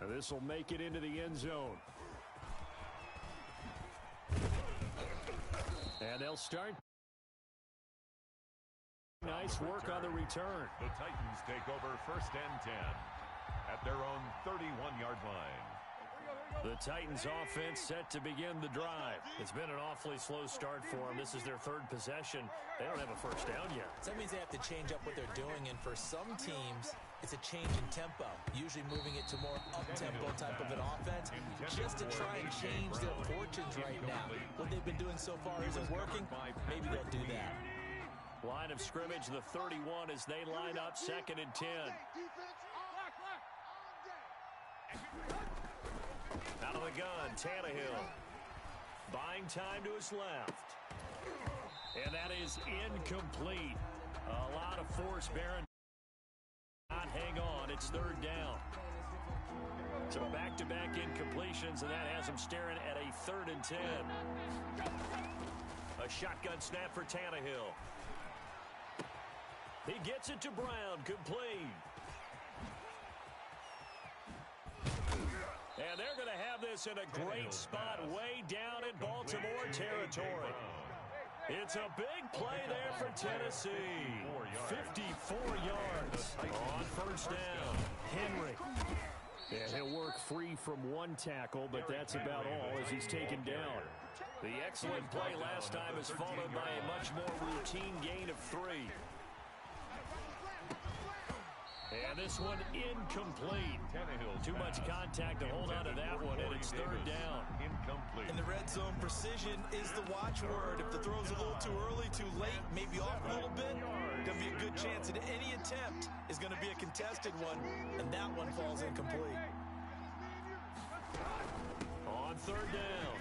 This will make it into the end zone. And they'll start. Nice work on the return. The Titans take over 1st and 10 at their own 31-yard line. The Titans offense set to begin the drive. It's been an awfully slow start for them. This is their 3rd possession. They don't have a first down yet. So that means they have to change up what they're doing, and for some teams, it's a change in tempo, usually moving it to more up-tempo type of an offense, just to try and change their fortunes right now. What they've been doing so far isn't working. Maybe they'll do that. Line of scrimmage, the 31, as they line up 2nd and 10. Out of the gun, Tannehill. Buying time to his left. And that is incomplete. A lot of force bearing. Not hang on. It's 3rd down. So back-to-back incompletions, and that has him staring at a 3rd and 10. A shotgun snap for Tannehill. He gets it to Brown, complete. And they're going to have this in a great spot way down in Baltimore territory. It's a big play there for Tennessee. 54 yards on 1st down. Henry. And he'll work free from one tackle, but that's about all as he's taken down. The excellent play last time is followed by a much more routine gain of 3. And this one incomplete. Too much contact to hold on to that one, and it's 3rd down. Incomplete. In the red zone, precision is the watchword. If the throw's a little too early, too late, maybe off a little bit, there'll be a good chance that any attempt is going to be a contested one, and that one falls incomplete. On 3rd down,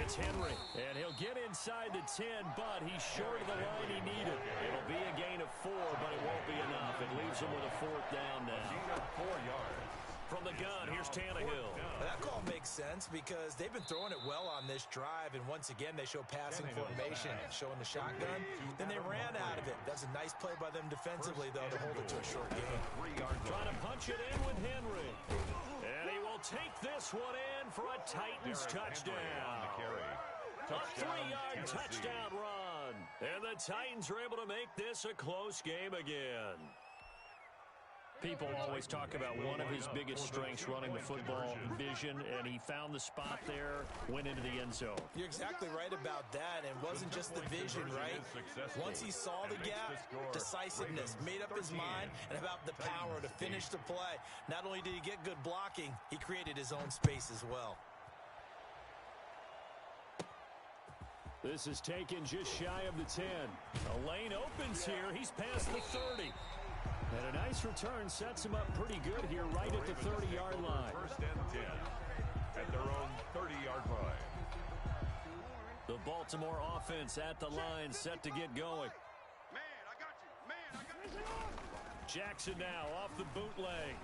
it's Henry, and he'll get inside the 10, but he's short of the line he needed. It'll be a gain of 4, but it won't be enough. It leaves him with a 4th down now. 4 yards. From the gun, here's Tannehill. That call makes sense because they've been throwing it well on this drive, and once again, they show passing formation, showing the shotgun. Then they ran out of it. That's a nice play by them defensively, though, to hold it to a short gain. Trying to punch it in with Henry. And he will take this one in for a Titans touchdown. A 3-yard touchdown run. And the Titans are able to make this a close game again. People always talk about one of his biggest strengths running the football, vision, and he found the spot there, went into the end zone. You're exactly right about that, and it wasn't just the vision, right? Once he saw the gap, decisiveness, made up his mind, and about the power to finish the play. Not only did he get good blocking, he created his own space as well. This is taken just shy of the 10. A lane opens here. He's past the 30. And a nice return sets him up pretty good here right at the 30-yard line. 1st and 10 at their own 30-yard line. The Baltimore offense at the line set to get going. Jackson now off the bootleg.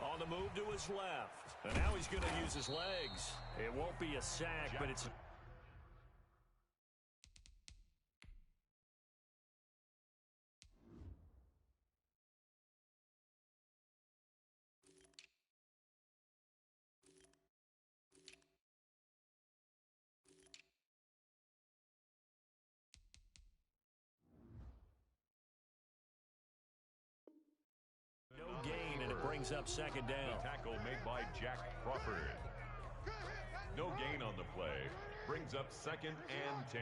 On the move to his left. And now he's going to use his legs. It won't be a sack, but it's... up 2nd down. The tackle made by Jack Crawford. No gain on the play. Brings up 2nd and 10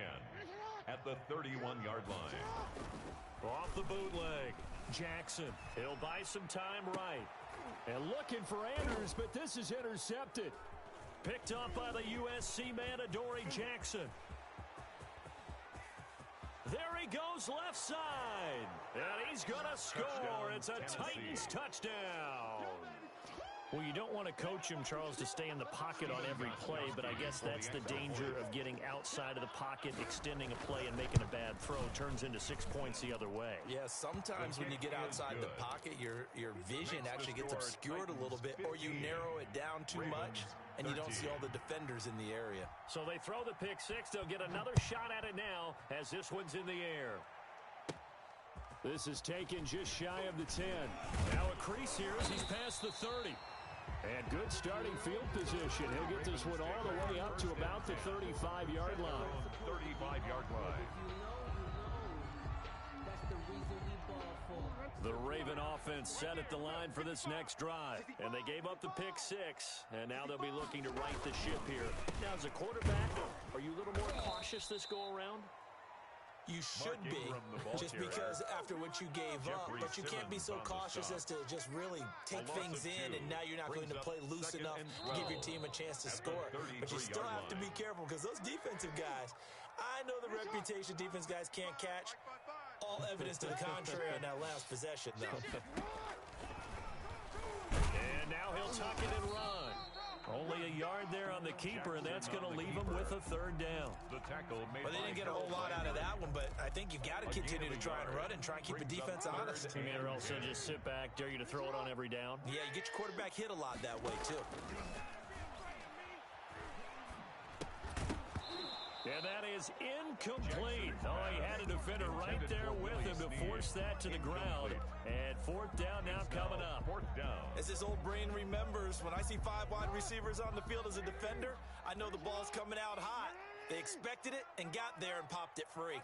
at the 31-yard line. Off the bootleg. Jackson. He'll buy some time right. And looking for Anders, but this is intercepted. Picked up by the USC man, Adoree Jackson. There he goes left side. And he's going to score. It's a Titans touchdown. Well, you don't want to coach him, Charles, to stay in the pocket on every play, but I guess that's the danger of getting outside of the pocket, extending a play, and making a bad throw. Turns into 6 points the other way. Yeah, sometimes when you get outside the pocket, your vision actually gets obscured a little bit, or you narrow it down too much, and you don't see all the defenders in the area. So they throw the pick six. They'll get another shot at it now as this one's in the air. This is taken just shy of the 10. Now a crease here as he's past the 30. And good starting field position. He'll get this one all the way up to about the 35-yard line. 35-yard line. The Raven offense set at the line for this next drive. And they gave up the pick six. And now they'll be looking to right the ship here. Now, as a quarterback, are you a little more cautious this go-around? You should be, just because after what you gave up, but you can't be so cautious as to just really take things in, and now you're not going to play loose enough to give your team a chance to score. But you still have to be careful, because those defensive guys, I know the reputation defense guys can't catch. All evidence to the contrary on that last possession, though. And now he'll tuck it and run. Only a yard there on the keeper, and that's going to leave him with a third down. Well, they didn't get a whole lot out of that one, but I think you've got to continue to try and run and try and keep the defense honest. Or also just sit back, dare you to throw it on every down. Yeah, you get your quarterback hit a lot that way, too. And that is incomplete. Oh, he had a defender right there with him to force that to the ground. And fourth down now coming up. Fourth down. As this old brain remembers, when I see 5 wide receivers on the field as a defender, I know the ball's coming out hot. They expected it and got there and popped it free.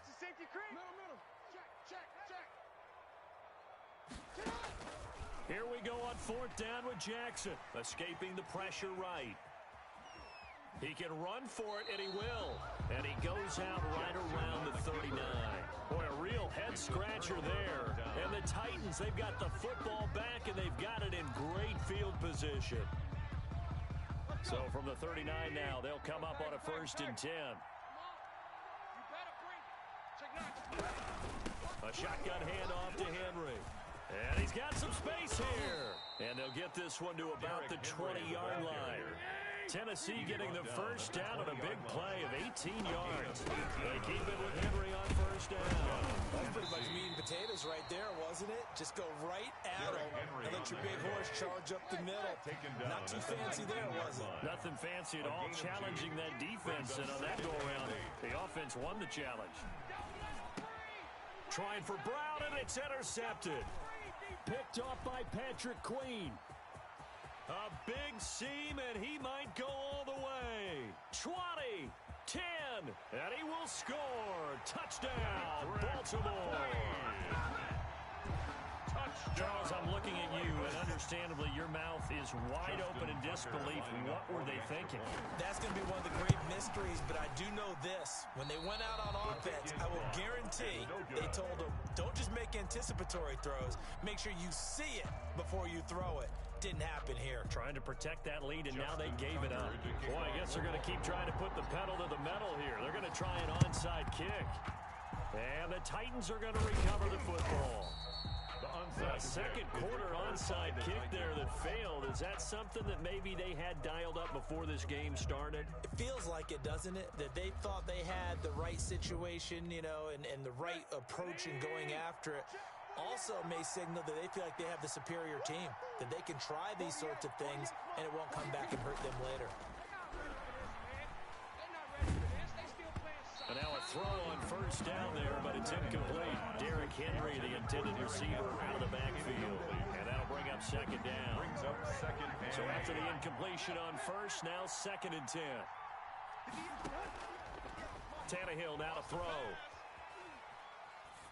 Here we go on fourth down with Jackson, escaping the pressure right. He can run for it, and he will. And he goes out right around the 39. Boy, a real head-scratcher there. And the Titans, they've got the football back, and they've got it in great field position. So from the 39 now, they'll come up on a 1st and 10. A shotgun handoff to Henry. And he's got some space here. And they'll get this one to about the 20-yard line. Tennessee getting the first down on a big play of 18 yards. They keep it with Henry on first down. That's pretty much meat and potatoes right there, wasn't it? Just go right at him and let your big horse charge up the middle. Not too fancy there, was it? Nothing fancy at all, challenging that defense. And on that go-around, the offense won the challenge. Trying for Brown, and it's intercepted. Picked off by Patrick Queen. A big seam, and he might go all the way. 20, 10, and he will score. Touchdown, Baltimore. Charles, I'm looking at you, and understandably, your mouth is wide open in disbelief. What were they thinking? That's going to be one of the great mysteries, but I do know this. When they went out on offense, I will guarantee they told them, don't just make anticipatory throws. Make sure you see it before you throw it. Didn't happen here. Trying to protect that lead, and now they gave it up. Boy, I guess they're going to keep trying to put the pedal to the metal here. They're going to try an onside kick. And the Titans are going to recover the football. A second quarter onside kick there that failed. Is that something that maybe they had dialed up before this game started? It feels like it, doesn't it? That they thought they had the right situation, you know, and the right approach in going after it. Also may signal that they feel like they have the superior team, that they can try these sorts of things and it won't come back and hurt them later. And now a throw on first down there, but it's incomplete. Derrick Henry, the intended receiver, out of the backfield. And that'll bring up second down. So after the incompletion on first, now 2nd and 10. Tannehill now to throw.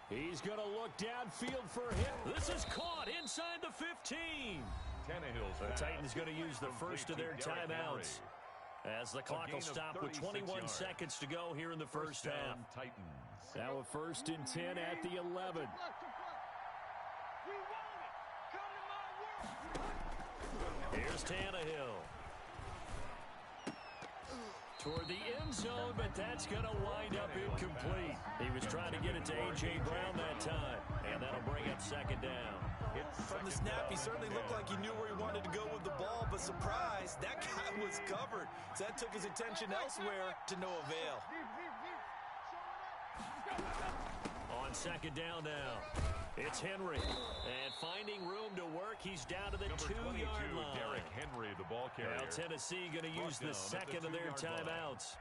He's going to look downfield for him. This is caught inside the 15. The Titans going to use the first of their timeouts, as the clock will stop with 21 seconds to go here in the first half. Now a 1st and 10 at the 11. Here's Tannehill. Toward the end zone, but that's going to wind up incomplete. He was trying to get it to A.J. Brown that time, and that'll bring up second down. From the snap, he certainly looked like he knew where he wanted to go with the ball, but surprise, that guy was covered. So that took his attention elsewhere to no avail. On second down now, it's Henry. And finding room to work, he's down to the 2-yard line. Derrick Henry, the ball carrier. Now Tennessee going to use the second of their timeouts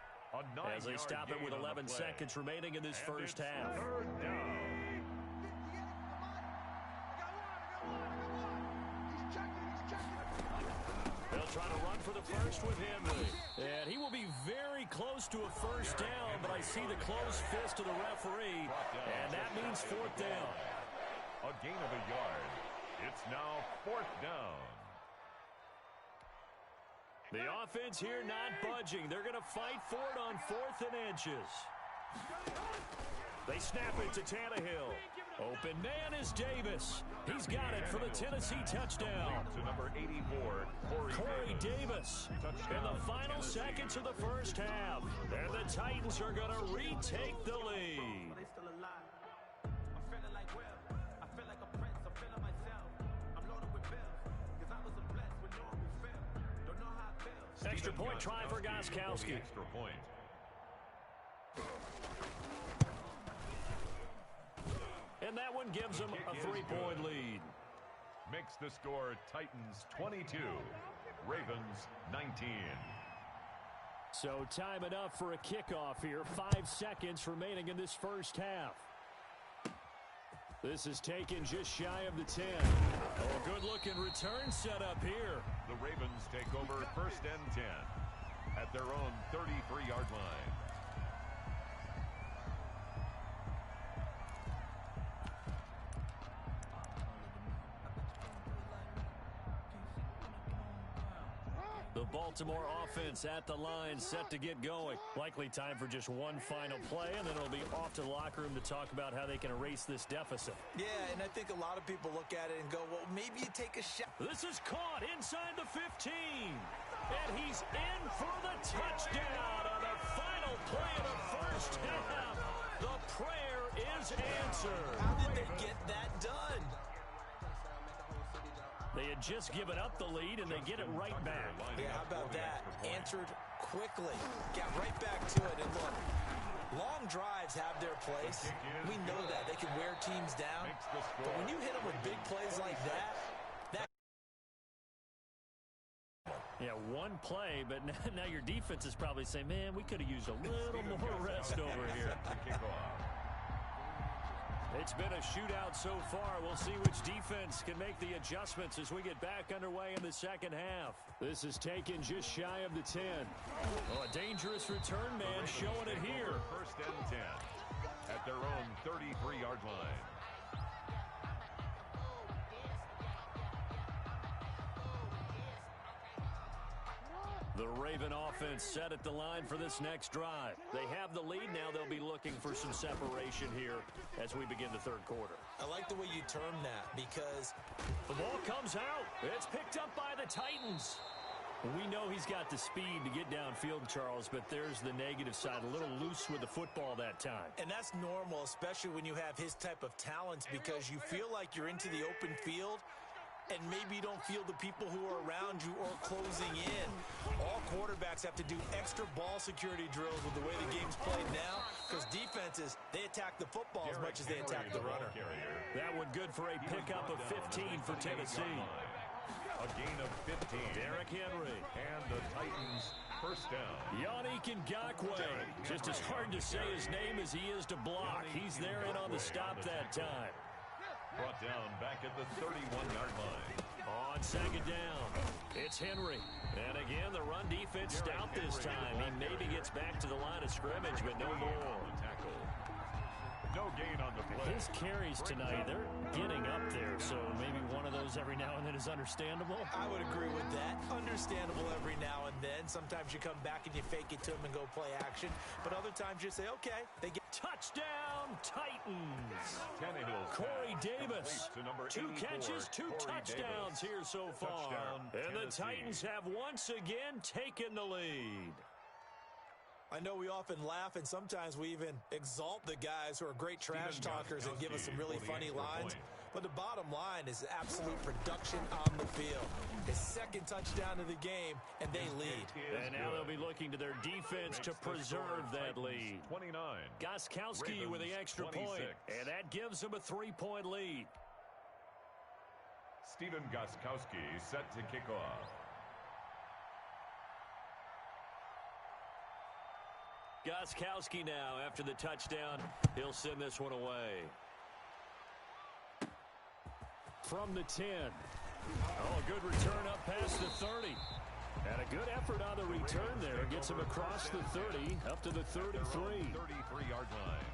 as they stop it with 11 seconds remaining in this first half. Third down. They'll They'll try to run for the first with Henry. And he will be very close to a first down, but I see the closed fist of the referee, and that means fourth down. A gain of a yard. It's now fourth down. The offense here not budging. They're going to fight for it on 4th and inches. They snap it to Tannehill. Open man is Davis. He's got it for the Tennessee touchdown. To number 84, Corey Davis. In the final seconds of the first half. And the Titans are going to retake the lead. Extra point try for Gostkowski. Extra point. And that one gives them a 3-point lead. Makes the score Titans 22, Ravens 19. So time enough for a kickoff here. 5 seconds remaining in this first half. This is taken just shy of the 10. Oh, good-looking return set up here. The Ravens take over 1st and 10 at their own 33-yard line. The Baltimore offense at the line, set to get going. Likely time for just one final play, and then it'll be off to the locker room to talk about how they can erase this deficit. Yeah, and I think a lot of people look at it and go, well, maybe you take a shot. This is caught inside the 15. And he's in for the touchdown on the final play of the first half. The prayer is answered. How did they get that done? They had just given up the lead, and they get it right back. Yeah, how about that? Answered quickly. Got right back to it. And look, long drives have their place. We know that. They can wear teams down. But when you hit them with big plays like that, yeah, one play, but now your defense is probably saying, man, we could have used a little more rest over here. It's been a shootout so far. We'll see which defense can make the adjustments as we get back underway in the second half. This is taken just shy of the 10. Oh, a dangerous return man showing it here. 1st and 10 at their own 33-yard line. The Raven offense set at the line for this next drive. They have the lead now. They'll be looking for some separation here as we begin the third quarter. I like the way you term that because the ball comes out. It's picked up by the Titans. We know he's got the speed to get downfield, Charles, but there's the negative side. A little loose with the football that time. And that's normal, especially when you have his type of talents, because you feel like you're into the open field and maybe you don't feel the people who are around you or closing in. All quarterbacks have to do extra ball security drills with the way the game's played now, because defenses, they attack the football as much as they attack the runner. That one good for a pickup of 15 for Tennessee. A gain of 15. Derrick Henry. And the Titans first down. Yannick Ngakoue. Just as hard to say his name as he is to block. He's there in on the stop that time. Brought down back at the 31-yard line. On second down, it's Henry. And again, the run defense stout this time. He maybe gets back to the line of scrimmage, but no more. No gain on the play. His carries tonight, they're getting up there, so maybe one of those every now and then is understandable. I would agree with that. Understandable every now and then. Sometimes you come back and you fake it to them and go play action. But other times you say, okay, they get touchdown Titans. Corey Davis. To 2 catches, 2 touchdowns here so far. And the Titans have once again taken the lead. I know we often laugh, and sometimes we even exalt the guys who are great trash talkers and give us some really funny lines. But the bottom line is absolute production on the field. His second touchdown of the game, and they lead. And now they'll be looking to their defense to preserve that lead. 29. Gostkowski with the extra point, and that gives them a 3-point lead. Stephen Gostkowski set to kick off. Gostkowski now, after the touchdown, he'll send this one away. From the 10. Oh, a good return up past the 30. And a good effort on the return there. Gets him across the 30, up to the 33. 33-yard line.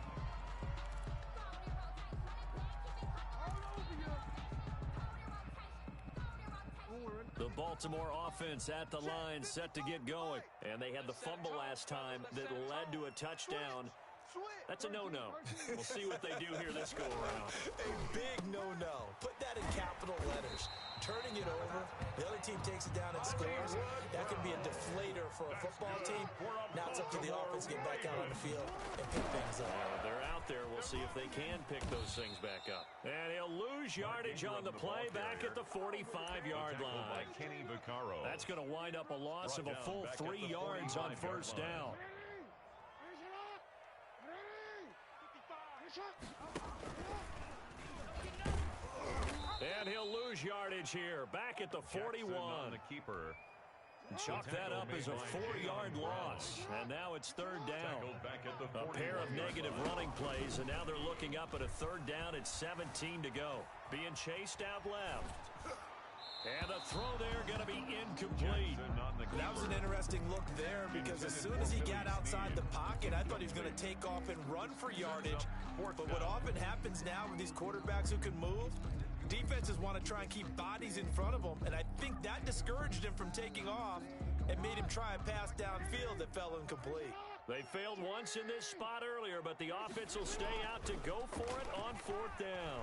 The Baltimore offense at the line, set to get going. And they had the fumble last time that led to a touchdown. That's a no-no. We'll see what they do here this go-around. A big no-no. Put that in capital letters. Turning it over, the other team takes it down and scores. That can be a deflator for a football team. Now it's up to the offense to get back out on the field and pick things up. They're out there. We'll see if they can pick those things back up. And he'll lose yardage on the play back at the 45-yard line. That's going to wind up a loss of a full 3 yards on first down. And he'll lose yardage here, back at the 41. The keeper. Chalk that up as a 4-yard loss. And now it's third down. A pair of negative running plays, and now they're looking up at a third down at 17 to go. Being chased out left. And the throw there going to be incomplete. That was an interesting look there because as soon as he got outside the pocket, I thought he was going to take off and run for yardage. But what often happens now with these quarterbacks who can move, defenses want to try and keep bodies in front of them, and I think that discouraged him from taking off and made him try a pass downfield that fell incomplete. They failed once in this spot earlier, but the offense will stay out to go for it on fourth down.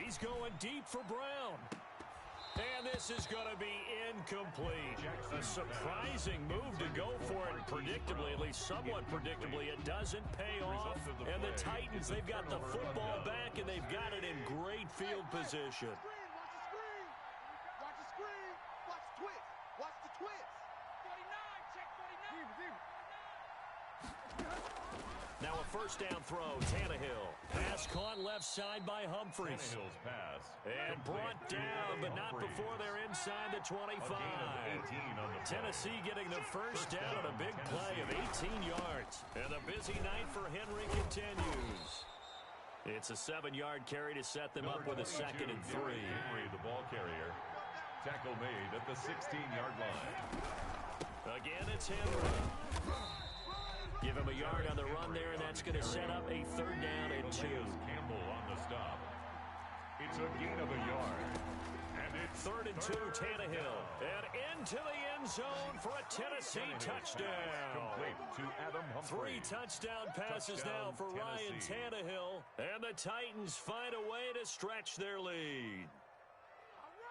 He's going deep for Brown. And this is going to be incomplete. A surprising move to go for it predictably, at least somewhat predictably. It doesn't pay off. And the Titans, they've got the football back, and they've got it in great field position. Watch the screen. Watch the twist. Watch the twist. 49, check 49. Now a first down throw, Tannehill. Pass caught left side by Humphries. Tannehill's pass. And brought down, but not before they're inside the 25. Tennessee getting the first down on a big play of 18 yards. And the busy night for Henry continues. It's a 7-yard carry to set them up with a 2nd and 3. Henry, the ball carrier. Tackle made at the 16-yard line. Again, it's Henry. Give him a yard on the run there, and that's going to set up a third down and 2. Campbell on the stop. It's a gain of a yard. And it's 3rd and 2, Tannehill. And into the end zone for a Tennessee touchdown. Complete to Adam Humphrey. 3 touchdown passes now for Ryan Tannehill. And the Titans find a way to stretch their lead.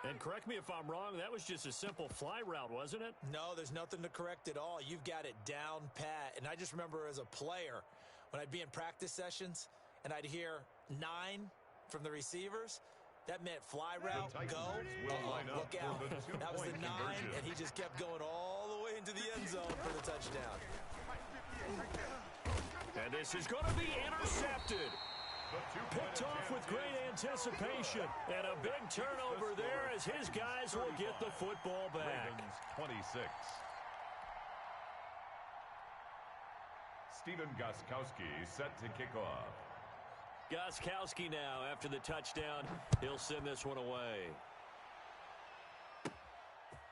And correct me if I'm wrong, that was just a simple fly route, wasn't it? No, there's nothing to correct at all. You've got it down pat. And I just remember as a player, when I'd be in practice sessions and I'd hear 9 from the receivers, that meant fly route, go, look out. That was the 9, and he just kept going all the way into the end zone for the touchdown. And this is going to be intercepted. Picked off with great anticipation. And a big turnover there as his guys will get the football back. Ravens 26. Stephen Gostkowski set to kick off. Gostkowski now after the touchdown. He'll send this one away.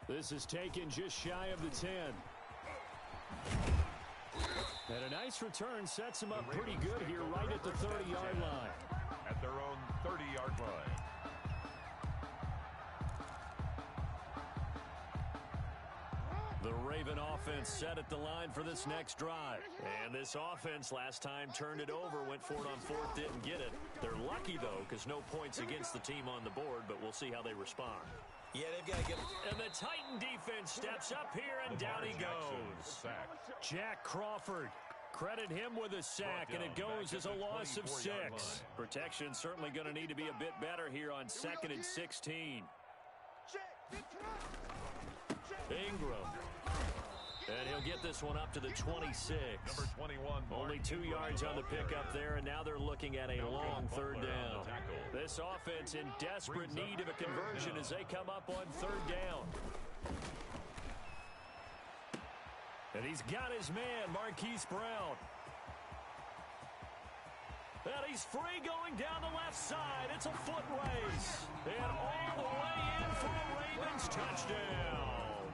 This is taken just shy of the 10. And a nice return sets him up pretty good here right at the 30-yard line. At their own 30-yard line. The Raven offense set at the line for this next drive. And this offense last time turned it over, went for it on 4th, didn't get it. They're lucky, though, because no points against the team on the board, but we'll see how they respond. Yeah, they've got to get it. And the Titan defense steps up here, and down he goes. Jack Crawford. Credit him with a sack, and it goes as a loss of 6. Protection certainly going to need to be a bit better here on 2nd and 16. Ingram. And he'll get this one up to the 26. Number 21. Only 2 yards on the pickup there, and now they're looking at a long third down. This offense in desperate need of a conversion as they come up on 3rd down. And he's got his man, Marquise Brown. And he's free going down the left side. It's a foot race. And all the way in for a Ravens touchdown.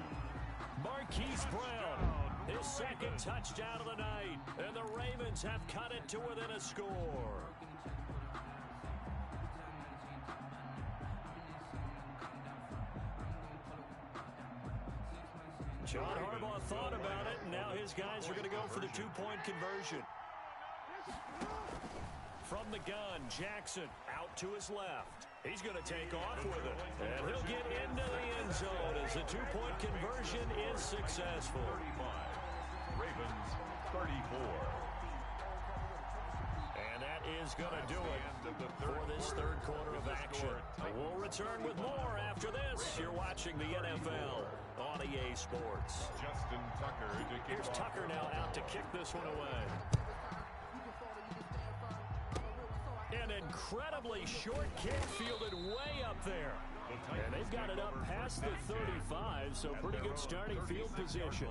Marquise Brown, his second touchdown of the night. And the Ravens have cut it to within a score. John Harbaugh thought about it, and now his guys are going to go for the two-point conversion. From the gun, Jackson out to his left. He's going to take off with it, and he'll get into the end zone as the two-point conversion is successful. 35. Ravens 34. And that is going to do it for this third quarter of action. We'll return with more after this. You're watching the NFL on EA Sports. Justin Tucker to kick Here's off. Tucker now out to kick this one away. An incredibly short kick fielded way up there. And they've got it up past the 35, so pretty good starting field position.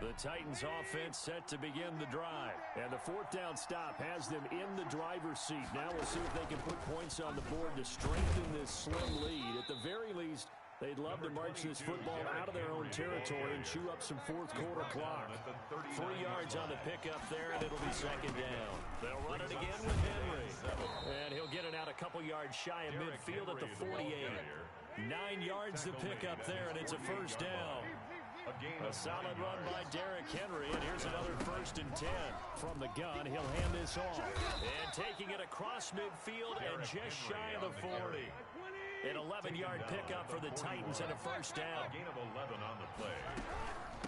The Titans offense set to begin the drive. And the fourth down stop has them in the driver's seat. Now we'll see if they can put points on the board to strengthen this slim lead. At the very least, they'd love to march this football out of their own territory and chew up some fourth quarter clock. 3 yards on the pickup there, and it'll be second down. They'll run it again with Henry. And he'll get it out a couple yards shy of midfield at the 48. 9 yards to pick up there, and it's a first down. A solid run by Derrick Henry, and here's another 1st and 10. From the gun, he'll hand this off. And taking it across midfield and just shy of the 40. An 11-yard pickup for the Titans and a first down. A gain of 11 on the play.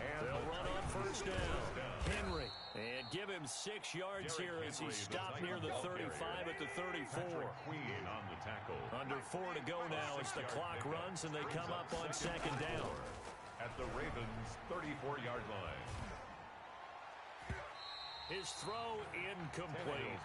And they'll run on first down. Henry. And give him 6 yards here as he stopped near the 35 at the 34. Queen on the tackle. Under 4 to go now as the clock runs and they come up on second down. At the Ravens' 34-yard line. His throw incomplete.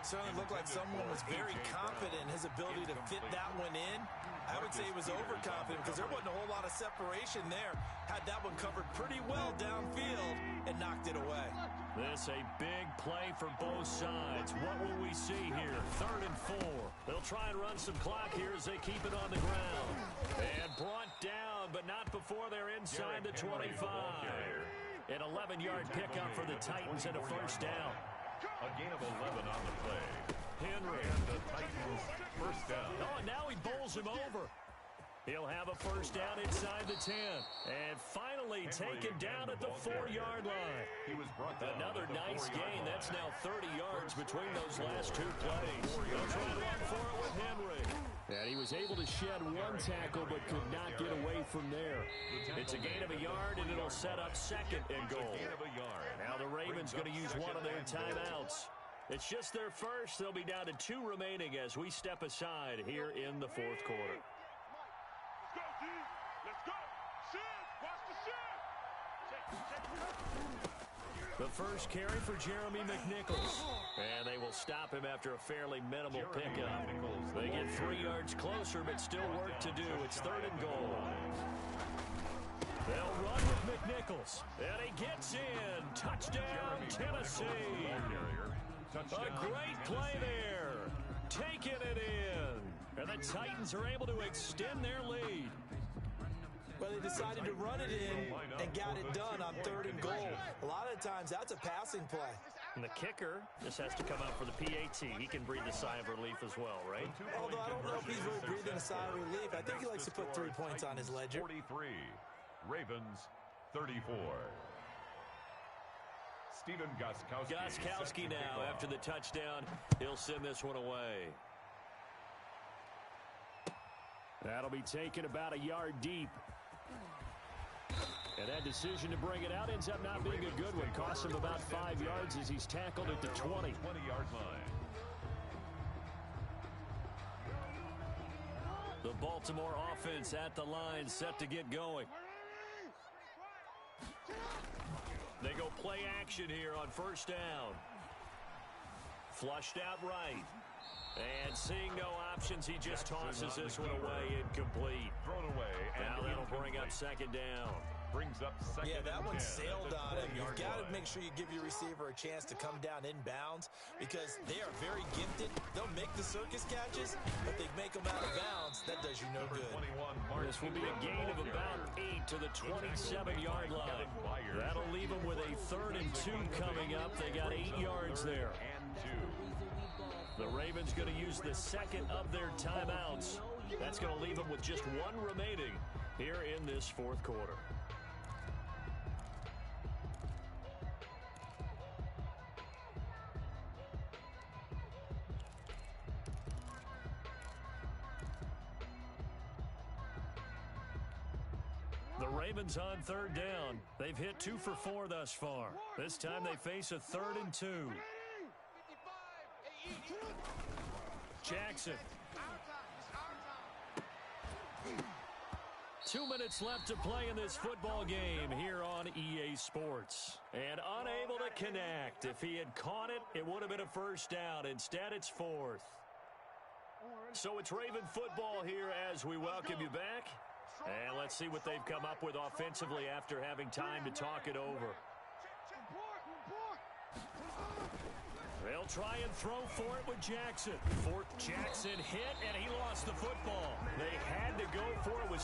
Certainly looked like someone was very confident in his ability to fit that one in. I would say he was overconfident because there wasn't a whole lot of separation there. Had that one covered pretty well downfield and knocked it away. This a big play for both sides. What will we see here? 3rd and 4. They'll try and run some clock here as they keep it on the ground. And brought down, but not before they're inside the 25. An 11-yard pickup for the Titans and a first down. A gain of 11 on the play. Henry. And the Titans first down. Oh, and now he bowls him over. He'll have a first down inside the 10. And finally taken down at the 4-yard line. He was brought down. Another nice gain. That's now 30 yards between those last two plays. They'll try to run for it with Henry. And he was able to shed one tackle but could not get away from there. It's a gain of a yard, and it'll set up 2nd and goal. Now the Ravens going to use one of their timeouts. It's just their first. They'll be down to 2 remaining as we step aside here in the fourth quarter. The first carry for Jeremy McNichols. And they will stop him after a fairly minimal pickup. They get 3 yards closer, but still work to do. It's 3rd and goal. They'll run with McNichols. And he gets in. Touchdown, Tennessee. A great play there. Taking it in. And the Titans are able to extend their lead. Well, they decided to run it in and got it done on 3rd and goal. A lot of times, that's a passing play. And the kicker just has to come out for the PAT. He can breathe a sigh of relief as well, right? Although I don't know if he's really breathing a sigh of relief. I think he likes to put 3 points on his ledger. 43. Ravens 34. Steven Gostkowski. Gostkowski now after the touchdown. He'll send this one away. That'll be taken about a yard deep. And that decision to bring it out ends up not being a good one. Costs him about 5 yards as he's tackled at the 20. 20-yard line. The Baltimore offense at the line, set to get going. They go play action here on first down. Flushed out right. And seeing no options, he just tosses this one away incomplete. Thrown away. Now that'll bring up second down. Brings up second. Yeah, that one 10 sailed on him. You've got to line. make sure you give your receiver a chance to come down inbounds because they are very gifted. They'll make the circus catches, but they make them out of bounds. That does you no good. This will be a gain of about 8 to the 27-yard line. That'll leave them with a 3rd and 2 coming up. They got 8 yards there. The Ravens going to use the second of their timeouts. That's going to leave them with just 1 remaining here in this 4th quarter. The Ravens on 3rd down. They've hit 2 for 4 thus far. This time they face a 3rd and 2. Jackson. 2 minutes left to play in this football game here on EA Sports. And unable to connect. If he had caught it, it would have been a 1st down. Instead, it's 4th. So it's Raven football here as we welcome you back. And let's see what they've come up with offensively after having time to talk it over. They'll try and throw for it with Jackson. Jackson hit, and he lost the football. They had to go for it with